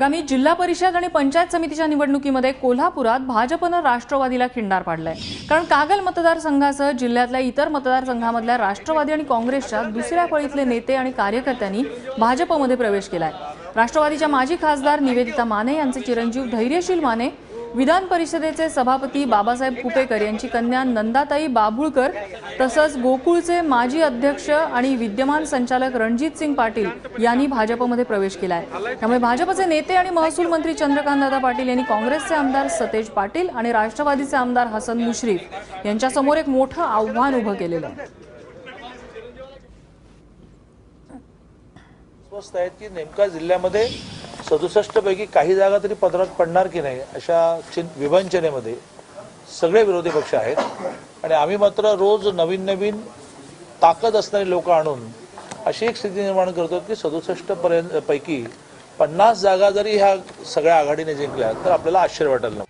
आगामी जिल्हा परिषद आणि पंचायत समितीच्या निवडणुकीमध्ये कोल्हापुरात भाजपनं राष्ट्रवादीला खिंडार पाडलाय। कारण कागल मतदारसंघासह जिल्ह्यातल्या इतर मतदारसंघामधल्या राष्ट्रवादी आणि काँग्रेसच्या दुसऱ्या फळीतले नेते आणि कार्यकर्त्यांनी भाजपमध्ये प्रवेश केलाय। राष्ट्रवादीच्या माजी खासदार निवेदिता माने यांचे चिरंजीव धैर्यशील माने, विधान परिषदेचे सभापती बाबासाहेब कुपेकर यांची कन्या नंदाताई बाभुळकर तसंच गोकुळचे माजी अध्यक्ष आणि विद्यमान संचालक रणजित सिंग पाटील यांनी भाजपमध्ये प्रवेश केलाय। त्यामुळे भाजपचे नेते आणि महसूल मंत्री चंद्रकांतदादा पाटील यांनी काँग्रेसचे आमदार सतेज पाटील आणि राष्ट्रवादीचे आमदार हसन मुश्रीफ यांच्यासमोर एक मोठं आव्हान उभं केलेलं आहे। स्पष्ट आहे की नेमका जिल्ह्यामध्ये 67 पैकी काही जागा तरी पदरात पडणार की नाही अशा विभाजनेमध्ये सगळे विरोधी पक्ष आहेत आणि आम्ही मात्र रोज नवीन ताकद असणारी लोक आणून अशी एक स्थिती निर्माण करतो की 67 पैकी 50 जागा जरी ह्या सगळ्या आघाडीने जिंकल्या तर आपल्याला आश्चर्य वाटेल ना।